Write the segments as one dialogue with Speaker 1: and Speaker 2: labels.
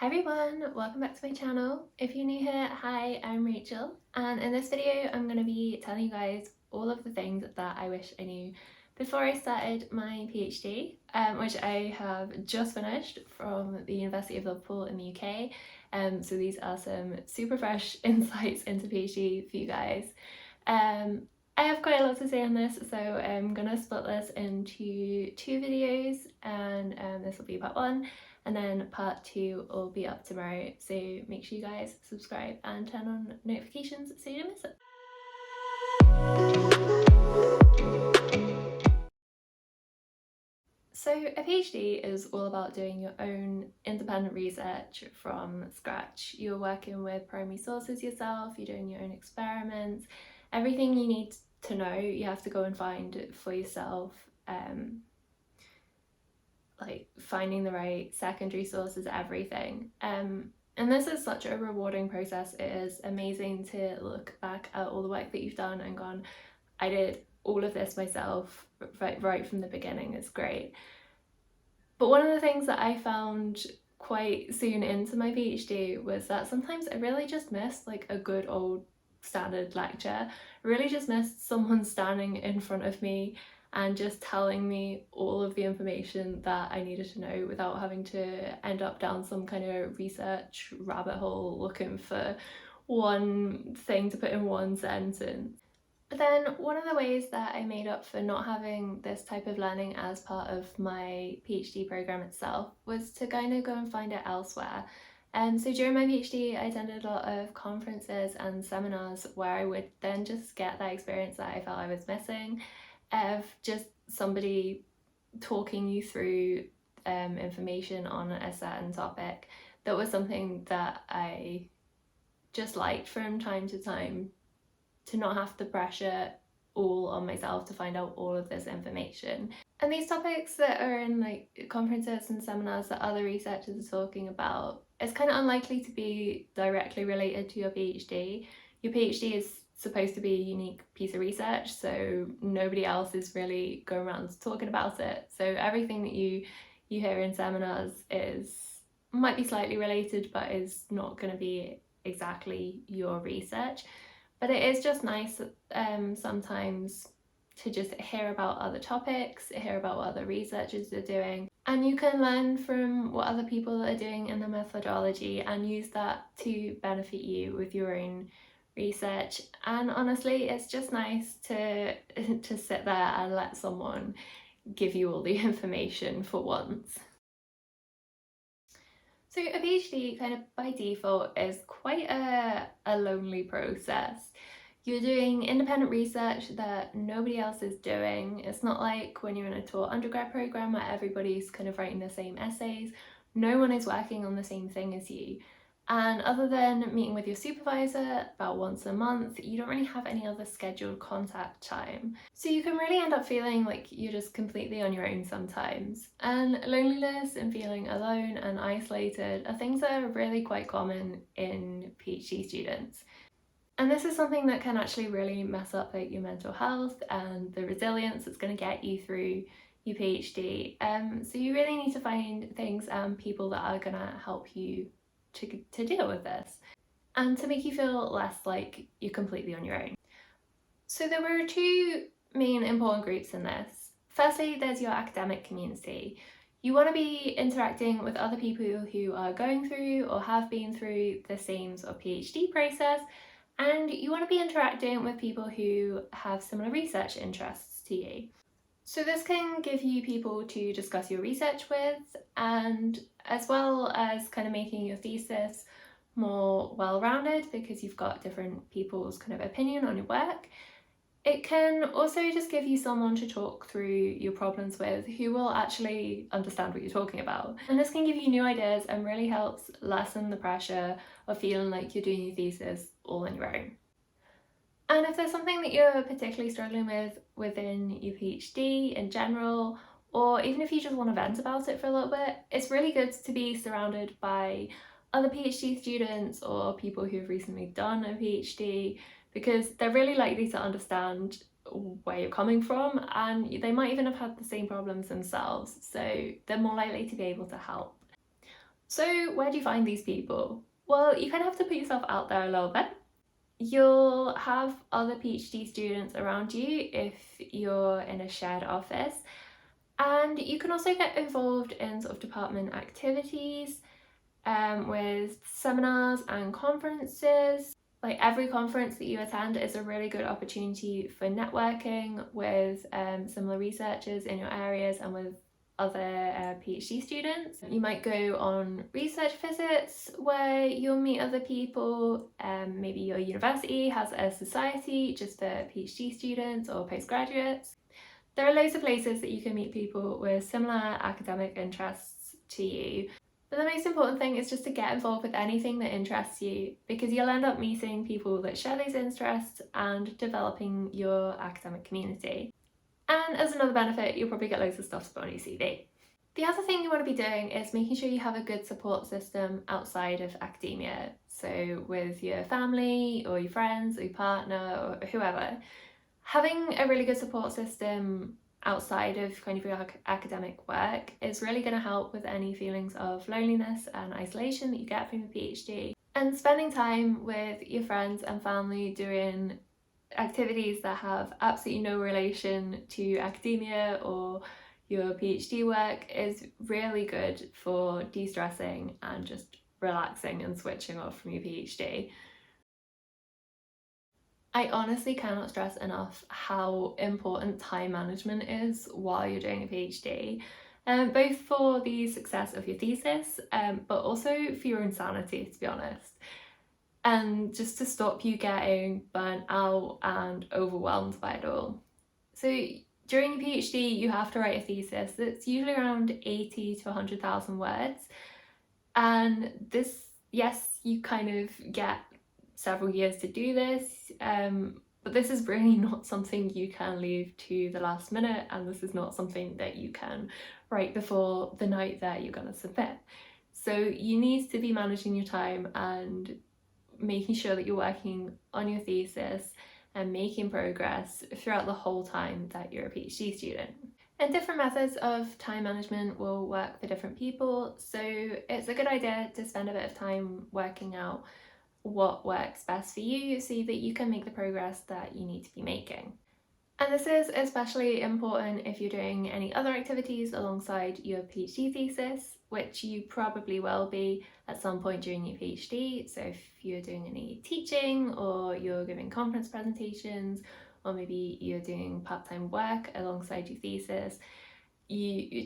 Speaker 1: Hi everyone, welcome back to my channel. If you're new here, hi, I'm Rachel, and in this video I'm going to be telling you guys all of the things that I wish I knew before I started my PhD, which I have just finished from the University of Liverpool in the UK. So these are some super fresh insights into PhD for you guys. I have quite a lot to say on this, so I'm going to split this into two videos, and this will be part one. And then part 2 will be up tomorrow, so make sure you guys subscribe and turn on notifications so you don't miss it. So a PhD is all about doing your own independent research from scratch. You're working with primary sources yourself, you're doing your own experiments, everything you need to know you have to go and find for yourself. Like finding the right secondary sources, everything. And this is such a rewarding process. It is amazing to look back at all the work that you've done and gone, I did all of this myself right from the beginning. It's great. But one of the things that I found quite soon into my PhD was that sometimes I really just missed like a good old standard lecture. I really just missed someone standing in front of me and just telling me all of the information that I needed to know without having to end up down some kind of research rabbit hole looking for one thing to put in one sentence. But then one of the ways that I made up for not having this type of learning as part of my PhD program itself was to kind of go and find it elsewhere. So during my PhD, I attended a lot of conferences and seminars where I would then just get that experience that I felt I was missing, of just somebody talking you through information on a certain topic. That was something that I just liked from time to time, to not have the pressure all on myself to find out all of this information. And these topics that are in like conferences and seminars that other researchers are talking about, it's kind of unlikely to be directly related to your PhD. Your PhD is supposed to be a unique piece of research, so nobody else is really going around talking about it. So everything that you hear in seminars might be slightly related, but is not going to be exactly your research. But it is just nice sometimes to just hear about other topics, hear about what other researchers are doing, and you can learn from what other people are doing in the methodology and use that to benefit you with your own research. And honestly, it's just nice to sit there and let someone give you all the information for once. So a PhD kind of by default is quite a lonely process. You're doing independent research that nobody else is doing. It's not like when you're in a taught undergrad program where everybody's kind of writing the same essays. No one is working on the same thing as you. And other than meeting with your supervisor about once a month, you don't really have any other scheduled contact time. So you can really end up feeling like you're just completely on your own sometimes. And loneliness and feeling alone and isolated are things that are really quite common in PhD students. And this is something that can actually really mess up like your mental health and the resilience that's going to get you through your PhD. So you really need to find things and people that are going to help you to deal with this and to make you feel less like you're completely on your own. So there were two main important groups in this. Firstly, there's your academic community. You want to be interacting with other people who are going through or have been through the same sort of PhD process, and you want to be interacting with people who have similar research interests to you. So this can give you people to discuss your research with, and as well as kind of making your thesis more well-rounded because you've got different people's kind of opinion on your work. It can also just give you someone to talk through your problems with who will actually understand what you're talking about. And this can give you new ideas and really helps lessen the pressure of feeling like you're doing your thesis all on your own. And if there's something that you're particularly struggling with within your PhD in general, or even if you just want to vent about it for a little bit, it's really good to be surrounded by other PhD students or people who've recently done a PhD, because they're really likely to understand where you're coming from, and they might even have had the same problems themselves, so they're more likely to be able to help. So where do you find these people? Well, you kind of have to put yourself out there a little bit. You'll have other PhD students around you if you're in a shared office, and you can also get involved in sort of department activities with seminars and conferences. Like every conference that you attend is a really good opportunity for networking with similar researchers in your areas and with other PhD students. You might go on research visits where you'll meet other people. Maybe your university has a society just for PhD students or postgraduates. There are loads of places that you can meet people with similar academic interests to you. But the most important thing is just to get involved with anything that interests you, because you'll end up meeting people that share those interests and developing your academic community. And as another benefit, you'll probably get loads of stuff to put on your CV. The other thing you want to be doing is making sure you have a good support system outside of academia. So with your family or your friends or your partner or whoever, having a really good support system outside of kind of your academic work is really going to help with any feelings of loneliness and isolation that you get from your PhD. And spending time with your friends and family doing activities that have absolutely no relation to academia or your PhD work is really good for de-stressing and just relaxing and switching off from your PhD. I honestly cannot stress enough how important time management is while you're doing a PhD, both for the success of your thesis, but also for your own sanity, to be honest, and just to stop you getting burnt out and overwhelmed by it all. So during your PhD, you have to write a thesis that's usually around 80 to 100,000 words, and this, yes, you kind of get several years to do this, but this is really not something you can leave to the last minute, and this is not something that you can write before the night that you're going to submit. So you need to be managing your time and making sure that you're working on your thesis and making progress throughout the whole time that you're a PhD student. And different methods of time management will work for different people, so it's a good idea to spend a bit of time working out what works best for you so that you can make the progress that you need to be making. And this is especially important if you're doing any other activities alongside your PhD thesis, which you probably will be at some point during your PhD. So if you're doing any teaching or you're giving conference presentations, or maybe you're doing part-time work alongside your thesis,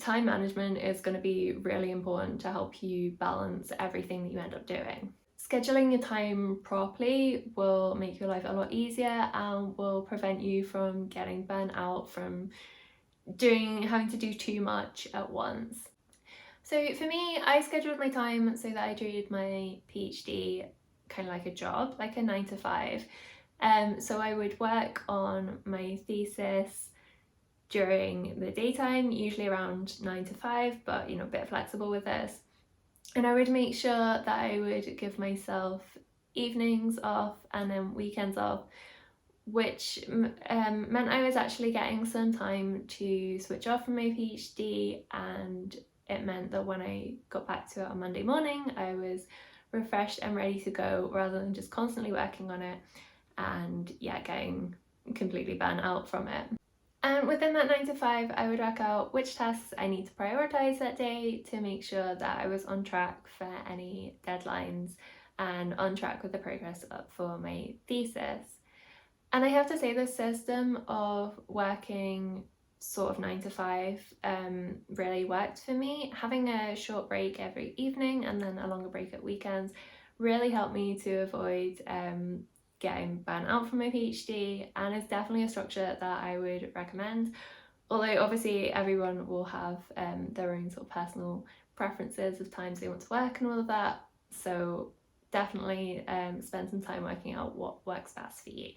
Speaker 1: time management is going to be really important to help you balance everything that you end up doing. Scheduling your time properly will make your life a lot easier and will prevent you from getting burnt out from having to do too much at once. So for me, I scheduled my time so that I treated my PhD kind of like a job, like a 9 to 5. So I would work on my thesis during the daytime, usually around 9 to 5, but a bit flexible with this. And I would make sure that I would give myself evenings off and then weekends off, which meant I was actually getting some time to switch off from my PhD, and it meant that when I got back to it on Monday morning, I was refreshed and ready to go rather than just constantly working on it and getting completely burnt out from it. And within that 9 to 5, I would work out which tasks I need to prioritise that day to make sure that I was on track for any deadlines and on track with the progress for my thesis. And I have to say, this system of working sort of 9 to 5 really worked for me. Having a short break every evening and then a longer break at weekends really helped me to avoid getting burnt out from my PhD, and it's definitely a structure that I would recommend. Although obviously everyone will have their own sort of personal preferences of times they want to work and all of that, so definitely spend some time working out what works best for you.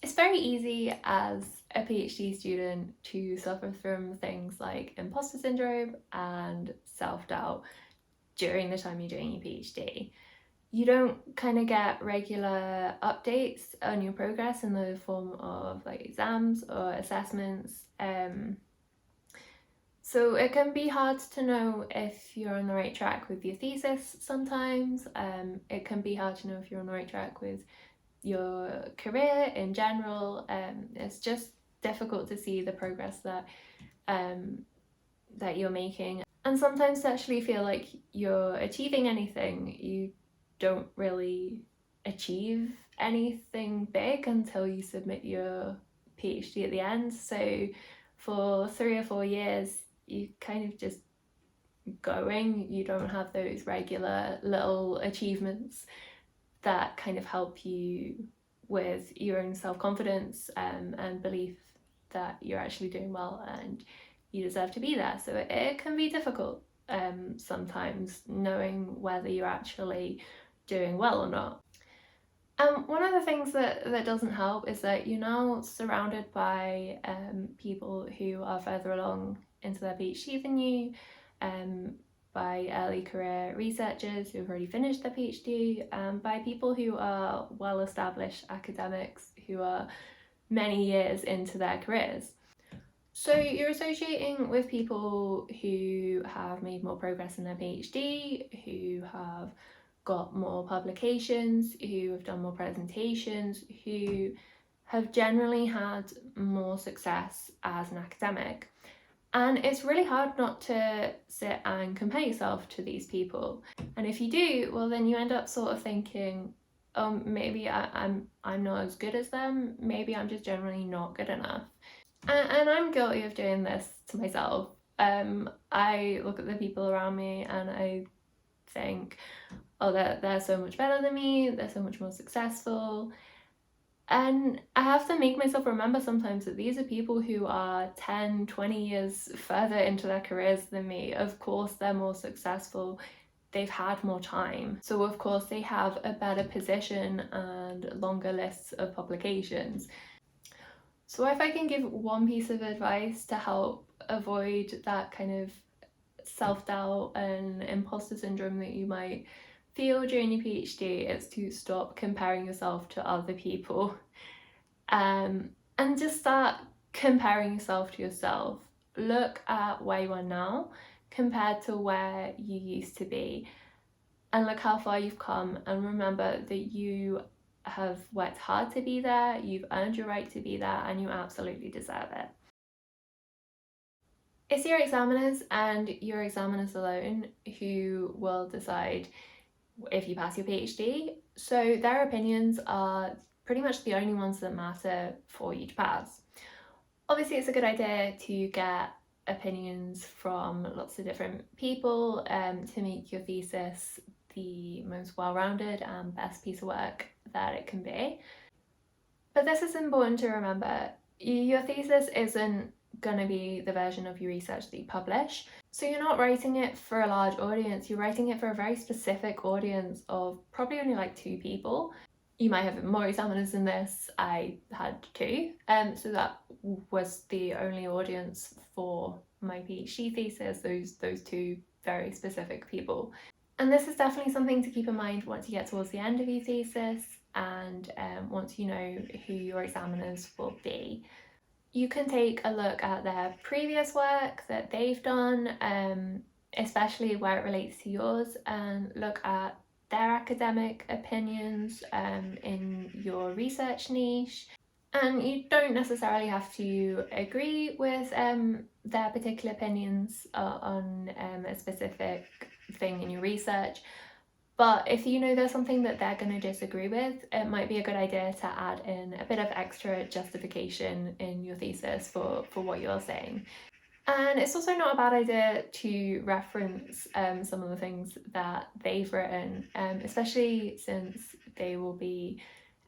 Speaker 1: It's very easy as a PhD student to suffer from things like imposter syndrome and self-doubt during the time you're doing your PhD. You don't kind of get regular updates on your progress in the form of like exams or assessments. So it can be hard to know if you're on the right track with your thesis sometimes. It can be hard to know if you're on the right track with your career in general. It's just difficult to see the progress that you're making. And sometimes to actually feel like you're achieving anything, you don't really achieve anything big until you submit your PhD at the end. So for 3 or 4 years, you kind of just going, you don't have those regular little achievements that kind of help you with your own self-confidence and belief that you're actually doing well and you deserve to be there. So it can be difficult sometimes knowing whether you're actually doing well or not. One of the things that doesn't help is that you're now surrounded by people who are further along into their PhD than you, by early career researchers who've already finished their PhD, by people who are well-established academics who are many years into their careers. So you're associating with people who have made more progress in their PhD, who have got more publications, who have done more presentations, who have generally had more success as an academic. And it's really hard not to sit and compare yourself to these people. And if you do, well, then you end up sort of thinking, oh, maybe I'm not as good as them. Maybe I'm just generally not good enough. And I'm guilty of doing this to myself. I look at the people around me and I think, oh, they're so much better than me, they're so much more successful. And I have to make myself remember sometimes that these are people who are 10, 20 years further into their careers than me. Of course, they're more successful. They've had more time. So of course they have a better position and longer lists of publications. So if I can give one piece of advice to help avoid that kind of self-doubt and imposter syndrome that you might feel during your PhD, it's to stop comparing yourself to other people, and just start comparing yourself to yourself. Look at where you are now compared to where you used to be, and look how far you've come, and remember that you have worked hard to be there, you've earned your right to be there, and you absolutely deserve it. It's your examiners and your examiners alone who will decide if you pass your PhD, so their opinions are pretty much the only ones that matter for you to pass. Obviously, it's a good idea to get opinions from lots of different people to make your thesis the most well-rounded and best piece of work that it can be. But this is important to remember. Your thesis isn't going to be the version of your research that you publish. So you're not writing it for a large audience, you're writing it for a very specific audience of probably only like 2 people. You might have more examiners than this. I had 2, so that was the only audience for my PhD thesis, those 2 very specific people. And this is definitely something to keep in mind once you get towards the end of your thesis and once you know who your examiners will be. You can take a look at their previous work that they've done, especially where it relates to yours, and look at their academic opinions in your research niche. And you don't necessarily have to agree with their particular opinions on a specific thing in your research. But if you know there's something that they're going to disagree with, it might be a good idea to add in a bit of extra justification in your thesis for what you're saying. And it's also not a bad idea to reference some of the things that they've written, especially since they will be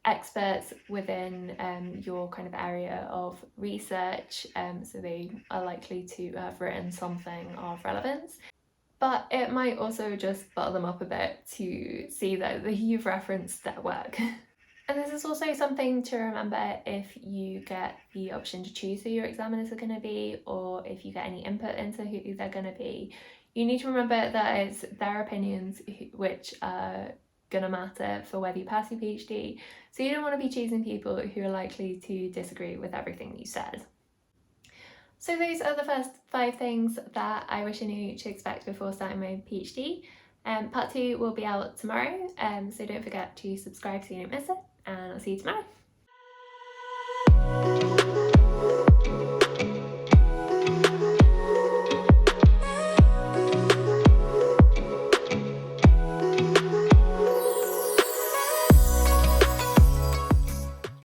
Speaker 1: experts within your kind of area of research, so they are likely to have written something of relevance. But it might also just butter them up a bit to see that you've referenced their work. And this is also something to remember if you get the option to choose who your examiners are going to be, or if you get any input into who they're going to be. You need to remember that it's their opinions which are going to matter for whether you pass your PhD. So you don't want to be choosing people who are likely to disagree with everything you said. So those are the first 5 things that I wish I knew to expect before starting my PhD. Part 2 will be out tomorrow, so don't forget to subscribe so you don't miss it, and I'll see you tomorrow.